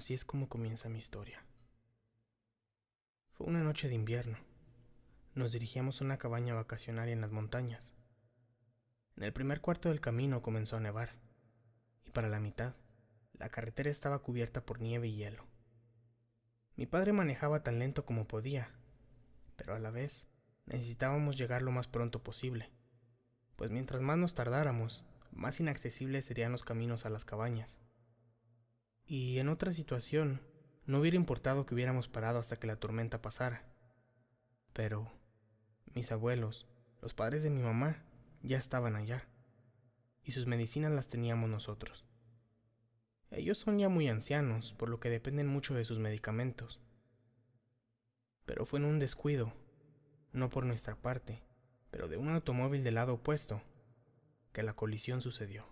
Así es como comienza mi historia. Fue una noche de invierno. Nos dirigíamos a una cabaña vacacional en las montañas. En el primer cuarto del camino comenzó a nevar, y para la mitad, la carretera estaba cubierta por nieve y hielo. Mi padre manejaba tan lento como podía, pero a la vez necesitábamos llegar lo más pronto posible, pues mientras más nos tardáramos, más inaccesibles serían los caminos a las cabañas. Y en otra situación, no hubiera importado que hubiéramos parado hasta que la tormenta pasara. Pero mis abuelos, los padres de mi mamá, ya estaban allá, y sus medicinas las teníamos nosotros. Ellos son ya muy ancianos, por lo que dependen mucho de sus medicamentos. Pero fue en un descuido, no por nuestra parte, pero de un automóvil del lado opuesto, que la colisión sucedió.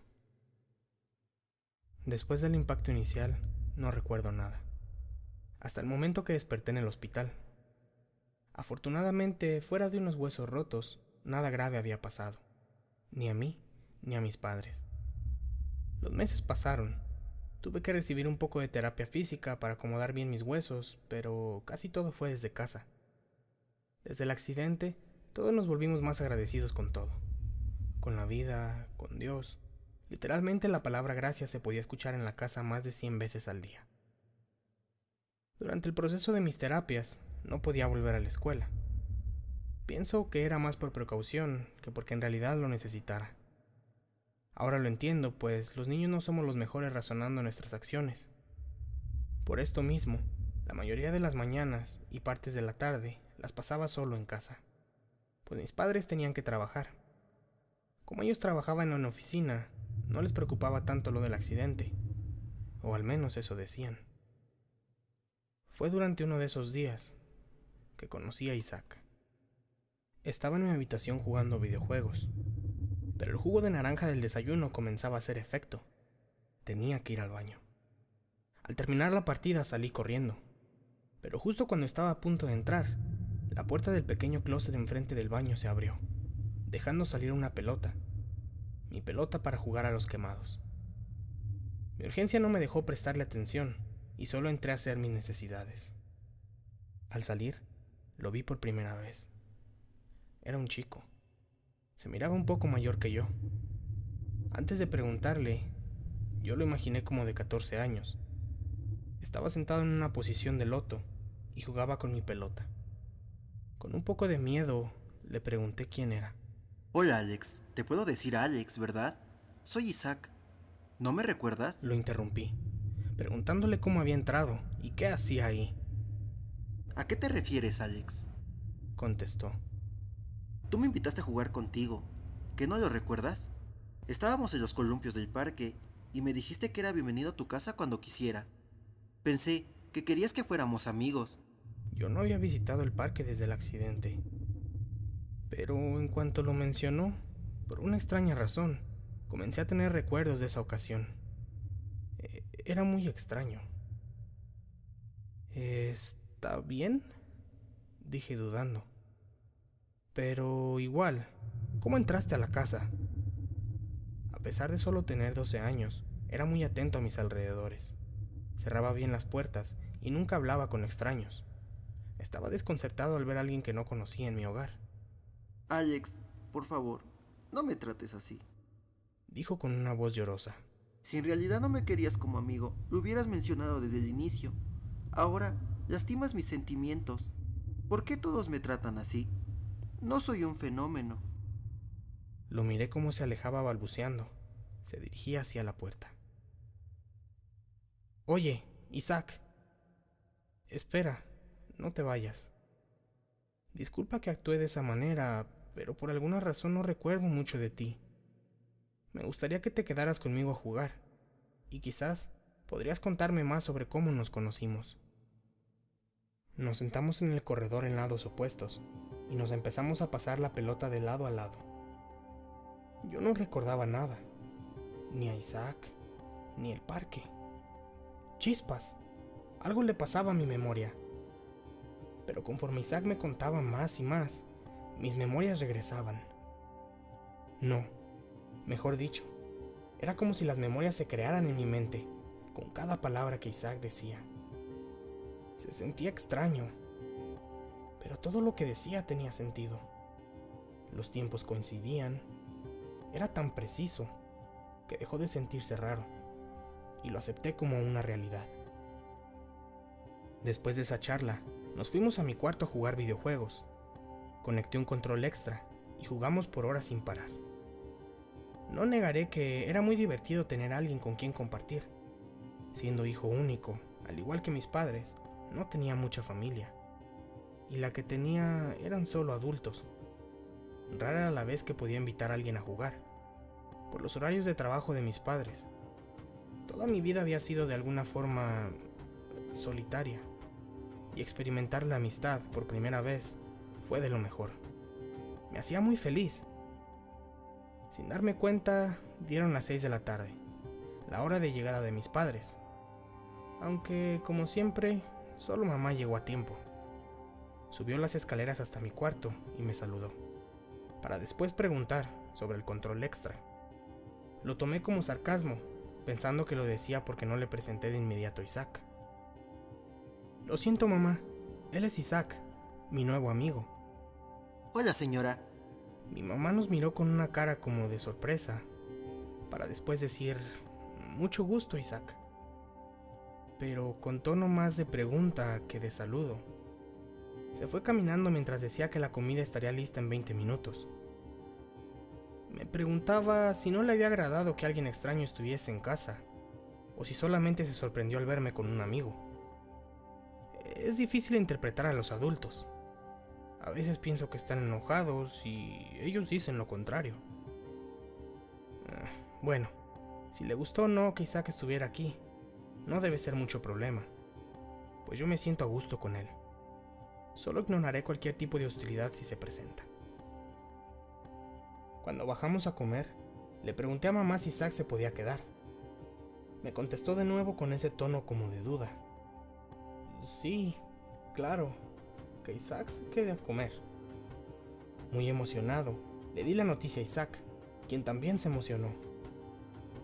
Después del impacto inicial, no recuerdo nada, hasta el momento que desperté en el hospital. Afortunadamente, fuera de unos huesos rotos, nada grave había pasado, ni a mí, ni a mis padres. Los meses pasaron. Tuve que recibir un poco de terapia física para acomodar bien mis huesos, pero casi todo fue desde casa. Desde el accidente, todos nos volvimos más agradecidos con todo. Con la vida, con Dios. Literalmente la palabra gracias se podía escuchar en la casa más de 100 veces al día. Durante el proceso de mis terapias, no podía volver a la escuela. Pienso que era más por precaución que porque en realidad lo necesitara. Ahora lo entiendo, pues los niños no somos los mejores razonando nuestras acciones. Por esto mismo, la mayoría de las mañanas y partes de la tarde las pasaba solo en casa, pues mis padres tenían que trabajar. Como ellos trabajaban en la oficina, no les preocupaba tanto lo del accidente, o al menos eso decían. Fue durante uno de esos días que conocí a Isaac. Estaba en mi habitación jugando videojuegos, pero el jugo de naranja del desayuno comenzaba a hacer efecto. Tenía que ir al baño. Al terminar la partida salí corriendo, pero justo cuando estaba a punto de entrar, la puerta del pequeño closet enfrente del baño se abrió, dejando salir una pelota. Mi pelota para jugar a los quemados. Mi urgencia no me dejó prestarle atención y solo entré a hacer mis necesidades. Al salir, lo vi por primera vez. Era un chico. Se miraba un poco mayor que yo. Antes de preguntarle, yo lo imaginé como de 14 años. Estaba sentado en una posición de loto y jugaba con mi pelota. Con un poco de miedo, le pregunté quién era. Hola Alex, te puedo decir Alex, ¿verdad? Soy Isaac. ¿No me recuerdas? Lo interrumpí, preguntándole cómo había entrado y qué hacía ahí. ¿A qué te refieres, Alex? Contestó. Tú me invitaste a jugar contigo. ¿Qué no lo recuerdas? Estábamos en los columpios del parque y me dijiste que era bienvenido a tu casa cuando quisiera. Pensé que querías que fuéramos amigos. Yo no había visitado el parque desde el accidente, pero en cuanto lo mencionó, por una extraña razón, comencé a tener recuerdos de esa ocasión. Era muy extraño. ¿Está bien? Dije dudando. Pero igual, ¿cómo entraste a la casa? A pesar de solo tener 12 años, era muy atento a mis alrededores. Cerraba bien las puertas y nunca hablaba con extraños. Estaba desconcertado al ver a alguien que no conocía en mi hogar. Alex, por favor, no me trates así. Dijo con una voz llorosa. Si en realidad no me querías como amigo, lo hubieras mencionado desde el inicio. Ahora lastimas mis sentimientos. ¿Por qué todos me tratan así? No soy un fenómeno. Lo miré cómo se alejaba balbuceando. Se dirigía hacia la puerta. Oye, Isaac. Espera, no te vayas. Disculpa que actúe de esa manera, pero por alguna razón no recuerdo mucho de ti. Me gustaría que te quedaras conmigo a jugar, y quizás podrías contarme más sobre cómo nos conocimos. Nos sentamos en el corredor en lados opuestos, y nos empezamos a pasar la pelota de lado a lado. Yo no recordaba nada, ni a Isaac, ni el parque. Chispas, algo le pasaba a mi memoria. Pero conforme Isaac me contaba más y más, mis memorias regresaban. No, mejor dicho, era como si las memorias se crearan en mi mente, con cada palabra que Isaac decía. Se sentía extraño, pero todo lo que decía tenía sentido. Los tiempos coincidían, era tan preciso que dejó de sentirse raro y lo acepté como una realidad. Después de esa charla, nos fuimos a mi cuarto a jugar videojuegos. Conecté un control extra y jugamos por horas sin parar. No negaré que era muy divertido tener a alguien con quien compartir. Siendo hijo único, al igual que mis padres, no tenía mucha familia. Y la que tenía eran solo adultos. Rara era la vez que podía invitar a alguien a jugar, por los horarios de trabajo de mis padres. Toda mi vida había sido de alguna forma solitaria, y experimentar la amistad por primera vez fue de lo mejor. Me hacía muy feliz. Sin darme cuenta, dieron las 6 de la tarde, la hora de llegada de mis padres. Aunque, como siempre, solo mamá llegó a tiempo. Subió las escaleras hasta mi cuarto y me saludó, para después preguntar sobre el control extra. Lo tomé como sarcasmo, pensando que lo decía porque no le presenté de inmediato a Isaac. Lo siento, mamá, él es Isaac, mi nuevo amigo. Hola, señora. Mi mamá nos miró con una cara como de sorpresa, para después decir, mucho gusto, Isaac, pero con tono más de pregunta que de saludo. Se fue caminando mientras decía que la comida estaría lista en 20 minutos. Me preguntaba si no le había agradado que alguien extraño estuviese en casa, o si solamente se sorprendió al verme con un amigo. Es difícil interpretar a los adultos. A veces pienso que están enojados y ellos dicen lo contrario. Bueno, si le gustó o no que Isaac estuviera aquí, no debe ser mucho problema, pues yo me siento a gusto con él. Solo ignoraré cualquier tipo de hostilidad si se presenta. Cuando bajamos a comer, le pregunté a mamá si Isaac se podía quedar. Me contestó de nuevo con ese tono como de duda. Sí, claro, que Isaac se quede a comer. Muy emocionado, le di la noticia a Isaac, quien también se emocionó.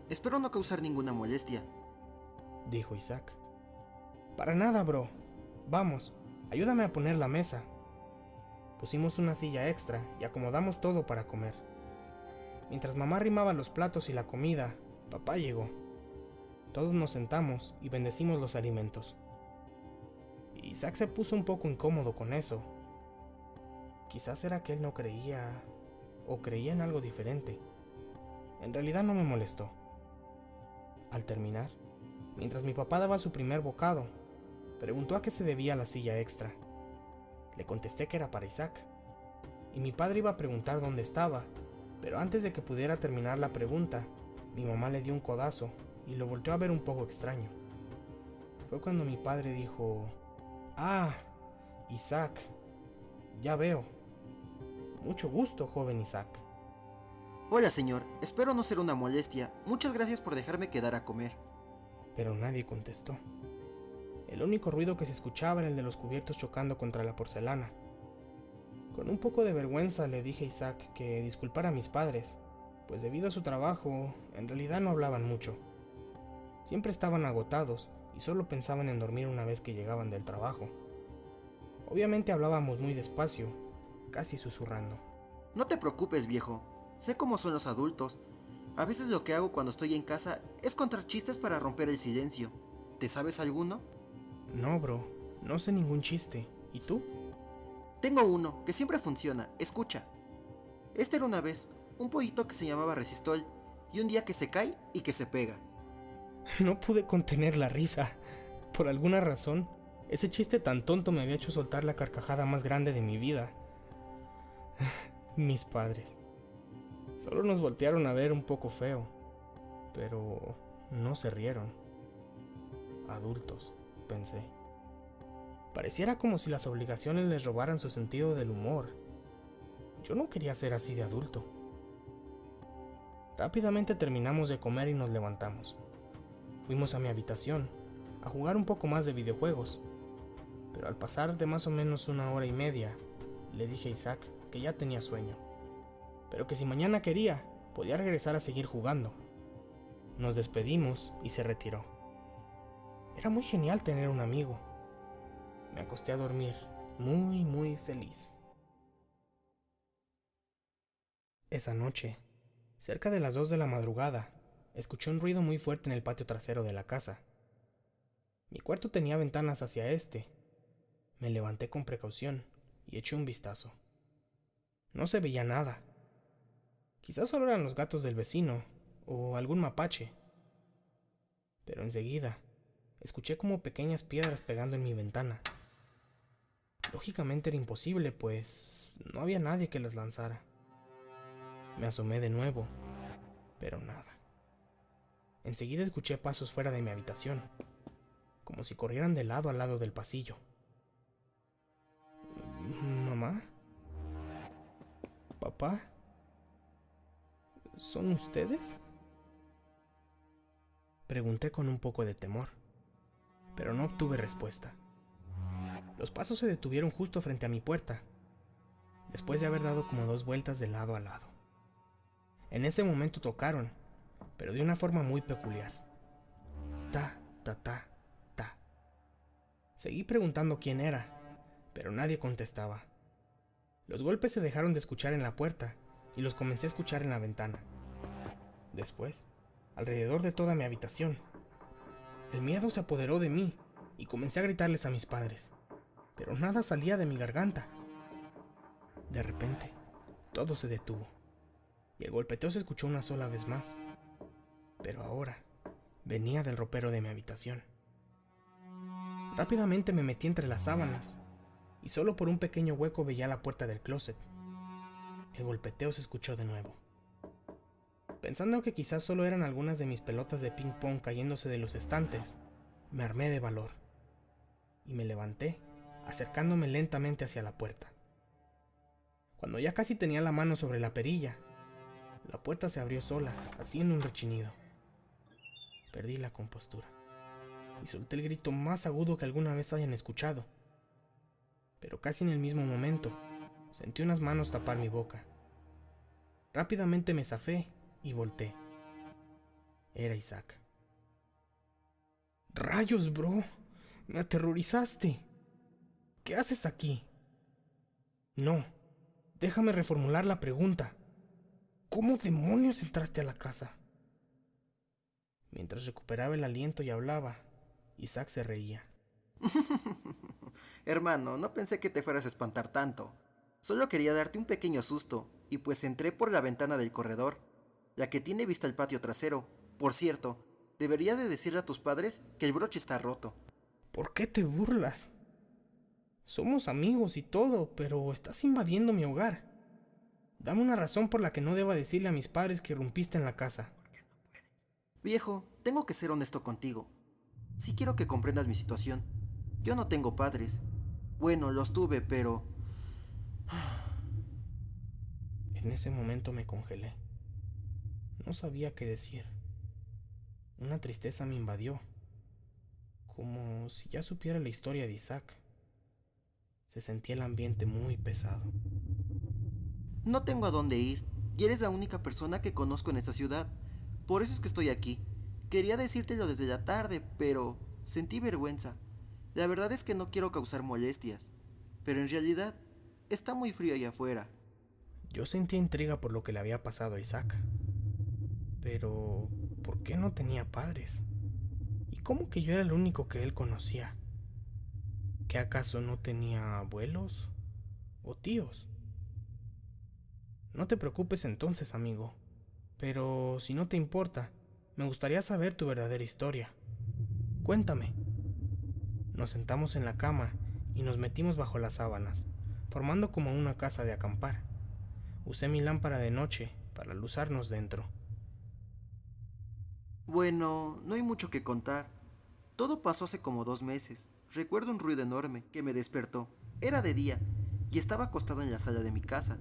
Espero no causar ninguna molestia, dijo Isaac. Para nada, bro. Vamos, ayúdame a poner la mesa. Pusimos una silla extra y acomodamos todo para comer. Mientras mamá arrimaba los platos y la comida, papá llegó. Todos nos sentamos y bendecimos los alimentos. Isaac se puso un poco incómodo con eso. Quizás era que él no creía, o creía en algo diferente. En realidad no me molestó. Al terminar, mientras mi papá daba su primer bocado, preguntó a qué se debía la silla extra. Le contesté que era para Isaac, y mi padre iba a preguntar dónde estaba, pero antes de que pudiera terminar la pregunta, mi mamá le dio un codazo y lo volteó a ver un poco extraño. Fue cuando mi padre dijo: «Ah, Isaac, ya veo. Mucho gusto, joven Isaac». Hola, señor. Espero no ser una molestia. Muchas gracias por dejarme quedar a comer. Pero nadie contestó. El único ruido que se escuchaba era el de los cubiertos chocando contra la porcelana. Con un poco de vergüenza le dije a Isaac que disculpara a mis padres, pues debido a su trabajo, en realidad no hablaban mucho. Siempre estaban agotados y solo pensaban en dormir una vez que llegaban del trabajo. Obviamente hablábamos muy despacio, casi susurrando. No te preocupes, viejo. Sé cómo son los adultos. A veces lo que hago cuando estoy en casa es contar chistes para romper el silencio. ¿Te sabes alguno? No, bro, no sé ningún chiste. ¿Y tú? Tengo uno que siempre funciona. Escucha. Este era una vez un pollito que se llamaba Resistol y un día que se cae y que se pega. No pude contener la risa. Por alguna razón, ese chiste tan tonto me había hecho soltar la carcajada más grande de mi vida. Mis padres. Solo nos voltearon a ver un poco feo, pero no se rieron. Adultos, pensé. Pareciera como si las obligaciones les robaran su sentido del humor. Yo no quería ser así de adulto. Rápidamente terminamos de comer y nos levantamos. Fuimos a mi habitación, a jugar un poco más de videojuegos. Pero al pasar de más o menos 1 hora y media, le dije a Isaac que ya tenía sueño, pero que si mañana quería, podía regresar a seguir jugando. Nos despedimos y se retiró. Era muy genial tener un amigo. Me acosté a dormir, muy feliz. Esa noche, cerca de las 2 de la madrugada, escuché un ruido muy fuerte en el patio trasero de la casa. Mi cuarto tenía ventanas hacia este. Me levanté con precaución y eché un vistazo. No se veía nada. Quizás solo eran los gatos del vecino o algún mapache. Pero enseguida, escuché como pequeñas piedras pegando en mi ventana. Lógicamente era imposible, pues no había nadie que las lanzara. Me asomé de nuevo, pero nada. Enseguida escuché pasos fuera de mi habitación, como si corrieran de lado a lado del pasillo. ¿Mamá? ¿Papá? ¿Son ustedes? Pregunté con un poco de temor, pero no obtuve respuesta. Los pasos se detuvieron justo frente a mi puerta, después de haber dado como 2 vueltas de lado a lado. En ese momento tocaron, pero de una forma muy peculiar. Ta, ta, ta, ta. Seguí preguntando quién era, pero nadie contestaba. Los golpes se dejaron de escuchar en la puerta y los comencé a escuchar en la ventana. Después, alrededor de toda mi habitación. El miedo se apoderó de mí y comencé a gritarles a mis padres, pero nada salía de mi garganta. De repente, todo se detuvo y el golpeteo se escuchó una sola vez más, pero ahora venía del ropero de mi habitación. Rápidamente me metí entre las sábanas y solo por un pequeño hueco veía la puerta del closet. El golpeteo se escuchó de nuevo. Pensando que quizás solo eran algunas de mis pelotas de ping pong cayéndose de los estantes, me armé de valor y me levanté, acercándome lentamente hacia la puerta. Cuando ya casi tenía la mano sobre la perilla, la puerta se abrió sola, haciendo un rechinido. Perdí la compostura y solté el grito más agudo que alguna vez hayan escuchado. Pero casi en el mismo momento, sentí unas manos tapar mi boca. Rápidamente me zafé y volteé. Era Isaac. ¡Rayos, bro! ¡Me aterrorizaste! ¿Qué haces aquí? No, déjame reformular la pregunta. ¿Cómo demonios entraste a la casa? Mientras recuperaba el aliento y hablaba, Isaac se reía. Hermano, no pensé que te fueras a espantar tanto. Solo quería darte un pequeño susto, y pues entré por la ventana del corredor, ya que tiene vista al patio trasero. Por cierto, deberías de decirle a tus padres que el broche está roto. ¿Por qué te burlas? Somos amigos y todo, pero estás invadiendo mi hogar. Dame una razón por la que no deba decirle a mis padres que irrumpiste en la casa. Viejo, tengo que ser honesto contigo. Sí quiero que comprendas mi situación. Yo no tengo padres. Bueno, los tuve, pero... En ese momento me congelé. No sabía qué decir. Una tristeza me invadió, como si ya supiera la historia de Isaac. Se sentía el ambiente muy pesado. No tengo a dónde ir, y eres la única persona que conozco en esta ciudad. Por eso es que estoy aquí. Quería decírtelo desde la tarde, pero sentí vergüenza. La verdad es que no quiero causar molestias, pero en realidad está muy frío allá afuera. Yo sentía intriga por lo que le había pasado a Isaac. Pero, ¿por qué no tenía padres? ¿Y cómo que yo era el único que él conocía? ¿Qué acaso no tenía abuelos o tíos? No te preocupes entonces, amigo. Pero si no te importa, me gustaría saber tu verdadera historia. Cuéntame. Nos sentamos en la cama y nos metimos bajo las sábanas, formando como una casa de acampar. Usé mi lámpara de noche para luzarnos dentro. Bueno, no hay mucho que contar. Todo pasó hace como 2 meses. Recuerdo un ruido enorme que me despertó. Era de día y estaba acostado en la sala de mi casa.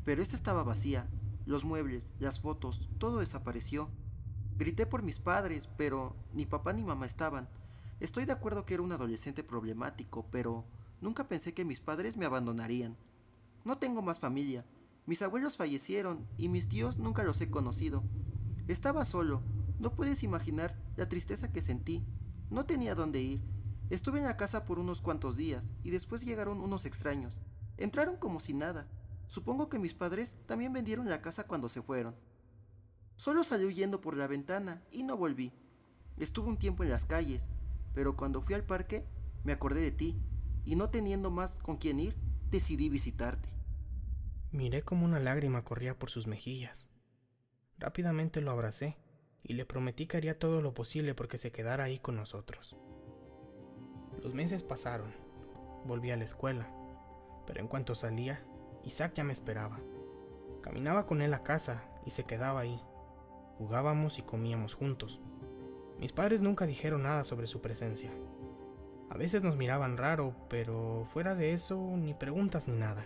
Pero esta estaba vacía. Los muebles, las fotos, todo desapareció. Grité por mis padres, pero ni papá ni mamá estaban. Estoy de acuerdo que era un adolescente problemático, pero nunca pensé que mis padres me abandonarían. No tengo más familia. Mis abuelos fallecieron y mis tíos nunca los he conocido. Estaba solo. No puedes imaginar la tristeza que sentí. No tenía dónde ir. Estuve en la casa por unos cuantos días y después llegaron unos extraños. Entraron como si nada. Supongo que mis padres también vendieron la casa cuando se fueron. Solo salí huyendo por la ventana y no volví. Estuve un tiempo en las calles, pero cuando fui al parque me acordé de ti y no teniendo más con quién ir, decidí visitarte. Miré como una lágrima corría por sus mejillas. Rápidamente lo abracé y le prometí que haría todo lo posible porque se quedara ahí con nosotros. Los meses pasaron. Volví a la escuela, pero en cuanto salía, Isaac ya me esperaba. Caminaba con él a casa y se quedaba ahí. Jugábamos y comíamos juntos. Mis padres nunca dijeron nada sobre su presencia. A veces nos miraban raro, pero fuera de eso, ni preguntas ni nada.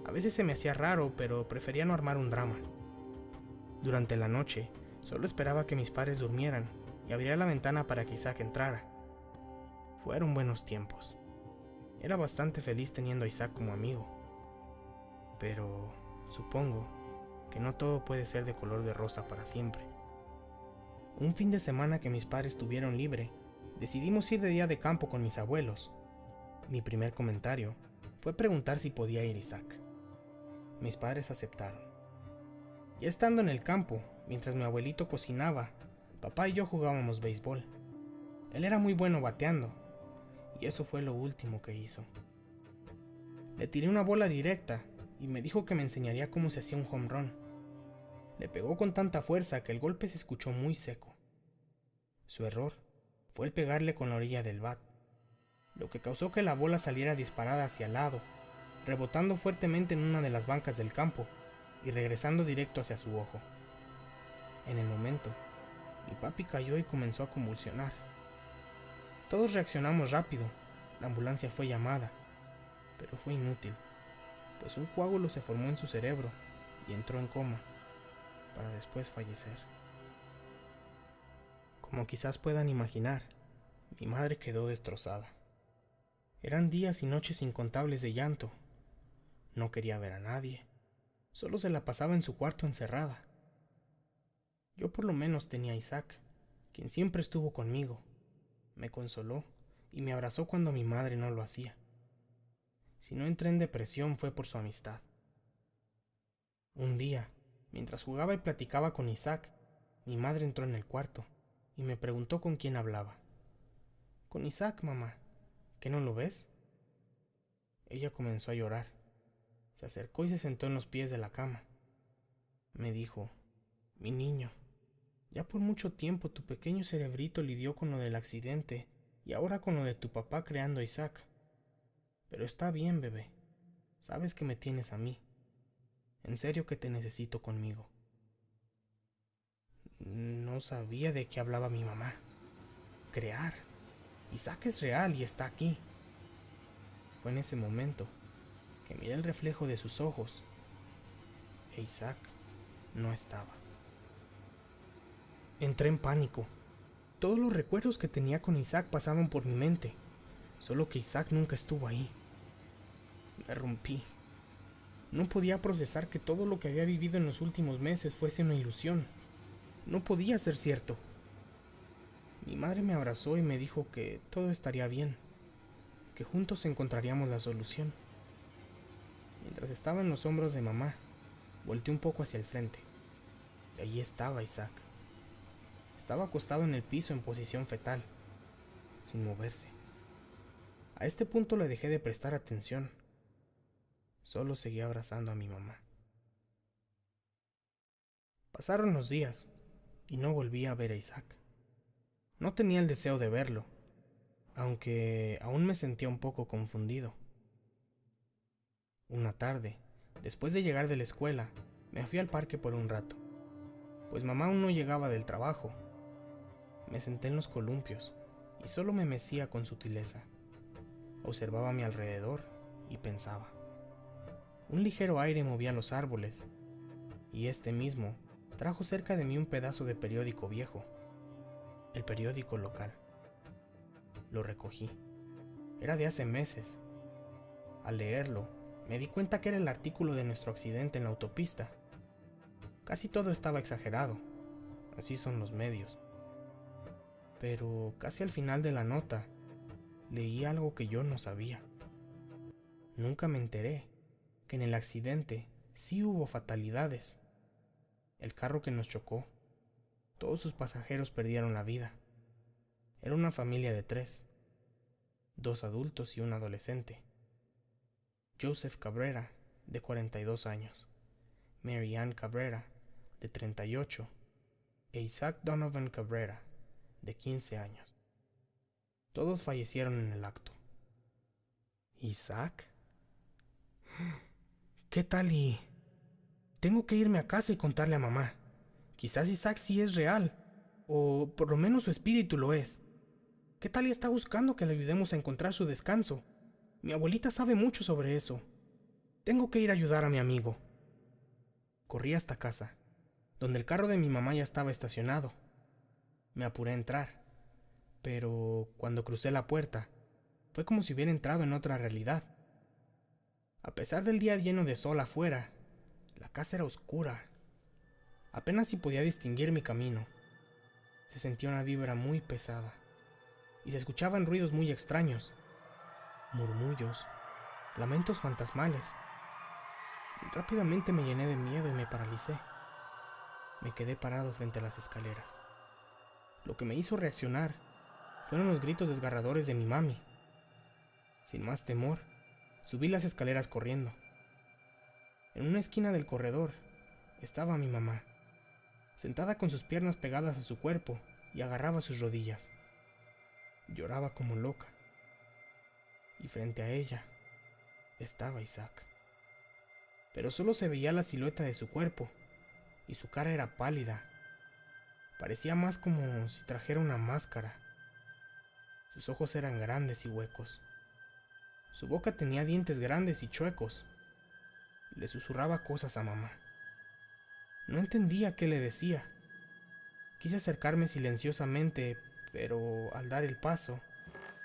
A veces se me hacía raro, pero prefería no armar un drama. Durante la noche, solo esperaba que mis padres durmieran y abría la ventana para que Isaac entrara. Fueron buenos tiempos. Era bastante feliz teniendo a Isaac como amigo. Pero supongo que no todo puede ser de color de rosa para siempre. Un fin de semana que mis padres tuvieron libre, decidimos ir de día de campo con mis abuelos. Mi primer comentario fue preguntar si podía ir Isaac. Mis padres aceptaron. Ya estando en el campo, mientras mi abuelito cocinaba, papá y yo jugábamos béisbol. Él era muy bueno bateando, y eso fue lo último que hizo. Le tiré una bola directa y me dijo que me enseñaría cómo se hacía un home run. Le pegó con tanta fuerza que el golpe se escuchó muy seco. Su error fue el pegarle con la orilla del bat, lo que causó que la bola saliera disparada hacia el lado, rebotando fuertemente en una de las bancas del campo y regresando directo hacia su ojo. En el momento, mi papi cayó y comenzó a convulsionar. Todos reaccionamos rápido. La ambulancia fue llamada, pero fue inútil, pues un coágulo se formó en su cerebro y entró en coma, para después fallecer. Como quizás puedan imaginar, mi madre quedó destrozada. Eran días y noches incontables de llanto. No quería ver a nadie, solo se la pasaba en su cuarto encerrada. Yo por lo menos tenía a Isaac, quien siempre estuvo conmigo. Me consoló y me abrazó cuando mi madre no lo hacía. Si no entré en depresión fue por su amistad. Un día, mientras jugaba y platicaba con Isaac, mi madre entró en el cuarto y me preguntó con quién hablaba. Con Isaac, mamá. ¿Qué no lo ves? Ella comenzó a llorar. Se acercó y se sentó en los pies de la cama. Me dijo, mi niño, ya por mucho tiempo tu pequeño cerebrito lidió con lo del accidente y ahora con lo de tu papá creando a Isaac. Pero está bien, bebé. Sabes que me tienes a mí. En serio que te necesito conmigo. No sabía de qué hablaba mi mamá. Crear. Isaac es real y está aquí. Fue en ese momento que miré el reflejo de sus ojos e Isaac no estaba. Entré en pánico. Todos los recuerdos que tenía con Isaac pasaban por mi mente, solo que Isaac nunca estuvo ahí. Me rompí. No podía procesar que todo lo que había vivido en los últimos meses fuese una ilusión. No podía ser cierto. Mi madre me abrazó y me dijo que todo estaría bien, que juntos encontraríamos la solución. Mientras estaba en los hombros de mamá, volteé un poco hacia el frente. Y allí estaba Isaac. Estaba acostado en el piso en posición fetal, sin moverse. A este punto le dejé de prestar atención. Solo seguía abrazando a mi mamá. Pasaron los días y no volví a ver a Isaac. No tenía el deseo de verlo, aunque aún me sentía un poco confundido. Una tarde, después de llegar de la escuela, me fui al parque por un rato, pues mamá aún no llegaba del trabajo. Me senté en los columpios y solo me mecía con sutileza. Observaba a mi alrededor y pensaba. Un ligero aire movía los árboles, y este mismo trajo cerca de mí un pedazo de periódico viejo, el periódico local. Lo recogí. Era de hace meses. Al leerlo, me di cuenta que era el artículo de nuestro accidente en la autopista. Casi todo estaba exagerado. Así son los medios. Pero casi al final de la nota, leí algo que yo no sabía. Nunca me enteré que en el accidente sí hubo fatalidades. El carro que nos chocó, todos sus pasajeros perdieron la vida. Era una familia de 3, 2 adultos y un adolescente. Joseph Cabrera, de 42 años, Mary Ann Cabrera, de 38, e Isaac Donovan Cabrera, de 15 años. Todos fallecieron en el acto. ¿Isaac? ¿Qué tal y...? Tengo que irme a casa y contarle a mamá. Quizás Isaac sí es real, o por lo menos su espíritu lo es. ¿Qué tal y está buscando que le ayudemos a encontrar su descanso? Mi abuelita sabe mucho sobre eso. Tengo que ir a ayudar a mi amigo. Corrí hasta casa, donde el carro de mi mamá ya estaba estacionado. Me apuré a entrar, pero cuando crucé la puerta, fue como si hubiera entrado en otra realidad. A pesar del día lleno de sol afuera, la casa era oscura. Apenas si podía distinguir mi camino. Se sentía una vibra muy pesada, y se escuchaban ruidos muy extraños, murmullos, lamentos fantasmales. Rápidamente me llené de miedo y me paralicé. Me quedé parado frente a las escaleras. Lo que me hizo reaccionar fueron los gritos desgarradores de mi mami. Sin más temor, subí las escaleras corriendo. En una esquina del corredor estaba mi mamá, sentada con sus piernas pegadas a su cuerpo y agarraba sus rodillas. Lloraba como loca. Y frente a ella estaba Isaac. Pero solo se veía la silueta de su cuerpo, y su cara era pálida. Parecía más como si trajera una máscara. Sus ojos eran grandes y huecos. Su boca tenía dientes grandes y chuecos. Le susurraba cosas a mamá. No entendía qué le decía. Quise acercarme silenciosamente, pero al dar el paso,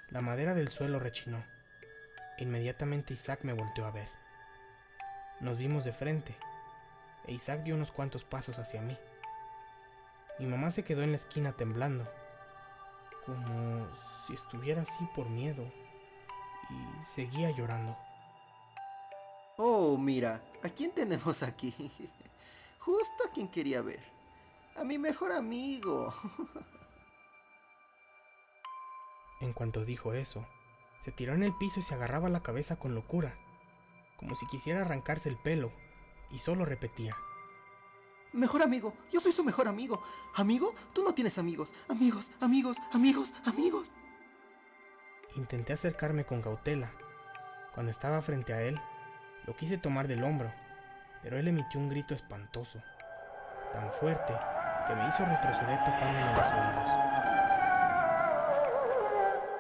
la madera del suelo rechinó. Inmediatamente Isaac me volteó a ver. Nos vimos de frente, e Isaac dio unos cuantos pasos hacia mí. Mi mamá se quedó en la esquina temblando, como si estuviera así por miedo, y seguía llorando. Oh, mira, ¿a quién tenemos aquí? Justo a quien quería ver. A mi mejor amigo. En cuanto dijo eso, se tiró en el piso y se agarraba la cabeza con locura, como si quisiera arrancarse el pelo, y solo repetía: Mejor amigo, yo soy su mejor amigo. ¿Amigo? Tú no tienes amigos. Amigos, amigos, amigos, amigos. Intenté acercarme con cautela. Cuando estaba frente a él, lo quise tomar del hombro, pero él emitió un grito espantoso, tan fuerte que me hizo retroceder tapándome los oídos.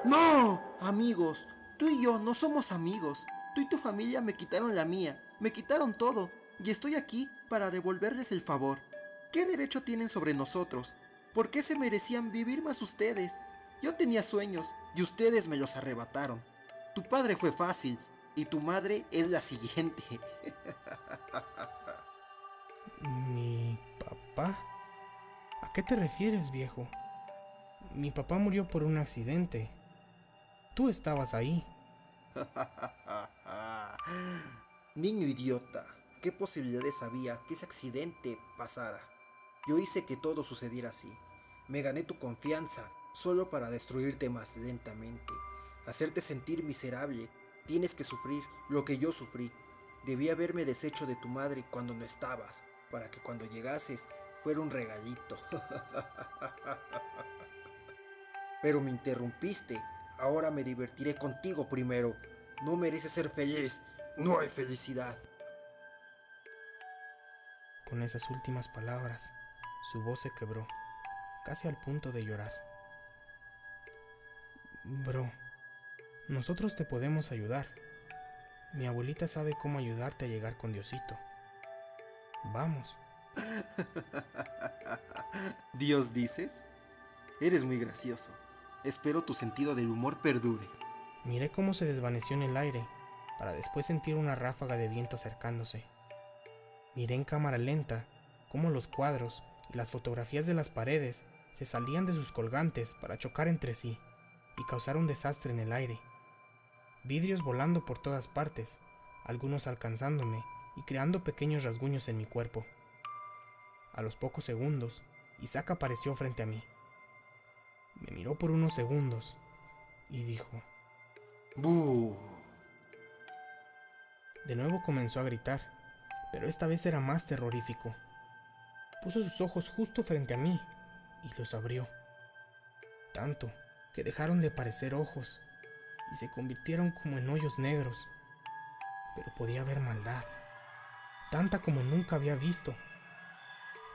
¡No! Amigos, tú y yo no somos amigos. Tú y tu familia me quitaron la mía. Me quitaron todo. Y estoy aquí para devolverles el favor. ¿Qué derecho tienen sobre nosotros? ¿Por qué se merecían vivir más ustedes? Yo tenía sueños y ustedes me los arrebataron. Tu padre fue fácil y tu madre es la siguiente. ¿Mi papá? ¿A qué te refieres, viejo? Mi papá murió por un accidente. Tú estabas ahí. Niño idiota, ¿qué posibilidades había que ese accidente pasara? Yo hice que todo sucediera así. Me gané tu confianza solo para destruirte más lentamente, hacerte sentir miserable. Tienes que sufrir lo que yo sufrí. Debí haberme deshecho de tu madre cuando no estabas, para que cuando llegases fuera un regalito. Pero me interrumpiste. Ahora me divertiré contigo primero. No mereces ser feliz. No hay felicidad. Con esas últimas palabras, su voz se quebró, casi al punto de llorar. Bro, nosotros te podemos ayudar. Mi abuelita sabe cómo ayudarte a llegar con Diosito. Vamos. ¿Dios dices? Eres muy gracioso. Espero tu sentido del humor perdure. Miré cómo se desvaneció en el aire, para después sentir una ráfaga de viento acercándose. Miré en cámara lenta cómo los cuadros y las fotografías de las paredes se salían de sus colgantes para chocar entre sí y causar un desastre en el aire. Vidrios volando por todas partes, algunos alcanzándome y creando pequeños rasguños en mi cuerpo. A los pocos segundos, Isaac apareció frente a mí. Me miró por unos segundos y dijo: ¡Bú! De nuevo comenzó a gritar, pero esta vez era más terrorífico. Puso sus ojos justo frente a mí y los abrió, tanto que dejaron de parecer ojos y se convirtieron como en hoyos negros. Pero podía ver maldad, tanta como nunca había visto.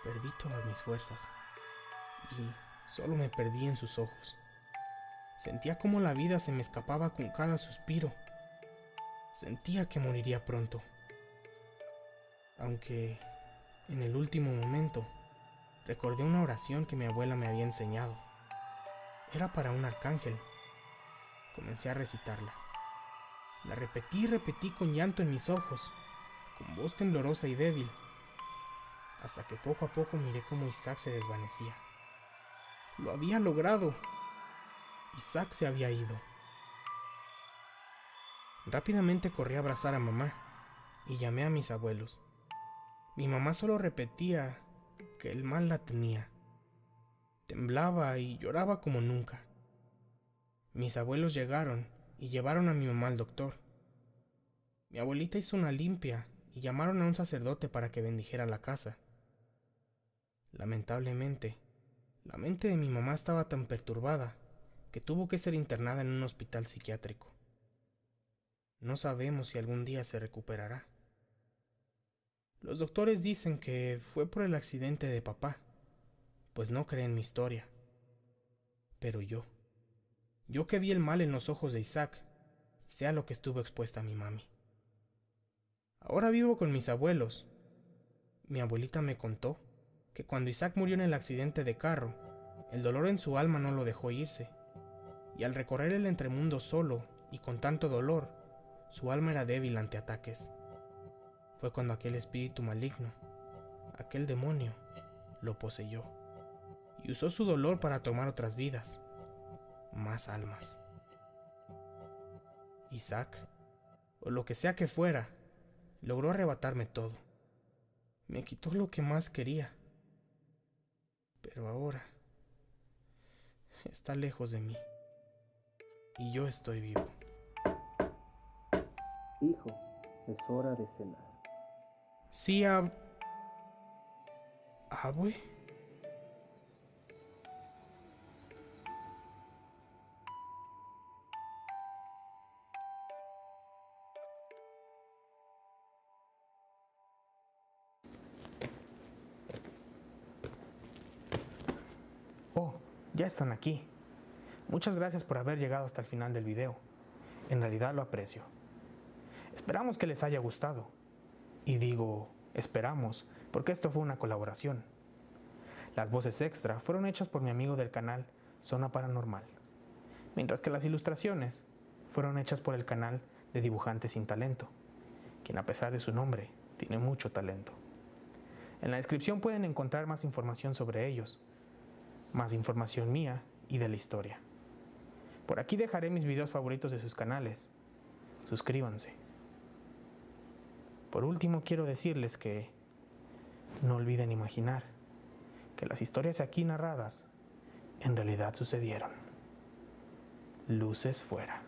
Perdí todas mis fuerzas y solo me perdí en sus ojos. Sentía como la vida se me escapaba con cada suspiro. Sentía que moriría pronto. Aunque, en el último momento, recordé una oración que mi abuela me había enseñado. Era para un arcángel. Comencé a recitarla. La repetí y repetí con llanto en mis ojos, con voz temblorosa y débil, hasta que poco a poco miré cómo Isaac se desvanecía. Lo había logrado. Isaac se había ido. Rápidamente corrí a abrazar a mamá y llamé a mis abuelos. Mi mamá solo repetía que el mal la tenía. Temblaba y lloraba como nunca. Mis abuelos llegaron y llevaron a mi mamá al doctor. Mi abuelita hizo una limpia y llamaron a un sacerdote para que bendijera la casa. Lamentablemente, la mente de mi mamá estaba tan perturbada que tuvo que ser internada en un hospital psiquiátrico. No sabemos si algún día se recuperará. Los doctores dicen que fue por el accidente de papá, pues no creen mi historia. Pero yo que vi el mal en los ojos de Isaac, sé a lo que estuvo expuesta mi mami. Ahora vivo con mis abuelos. Mi abuelita me contó que cuando Isaac murió en el accidente de carro, el dolor en su alma no lo dejó irse, y al recorrer el entremundo solo y con tanto dolor, su alma era débil ante ataques. Fue cuando aquel espíritu maligno, aquel demonio, lo poseyó, y usó su dolor para tomar otras vidas, más almas. Isaac, o lo que sea que fuera, logró arrebatarme todo. Me quitó lo que más quería. Pero ahora está lejos de mí. Y yo estoy vivo. Hijo, es hora de cenar. Sí, abue. Oh, ya están aquí. Muchas gracias por haber llegado hasta el final del video. En realidad lo aprecio. Esperamos que les haya gustado. Y digo, esperamos, porque esto fue una colaboración. Las voces extra fueron hechas por mi amigo del canal Zona Paranormal, mientras que las ilustraciones fueron hechas por el canal de Dibujantes Sin Talento, quien a pesar de su nombre, tiene mucho talento. En la descripción pueden encontrar más información sobre ellos, más información mía y de la historia. Por aquí dejaré mis videos favoritos de sus canales. Suscríbanse. Por último, quiero decirles que no olviden imaginar que las historias aquí narradas en realidad sucedieron. Luces fuera.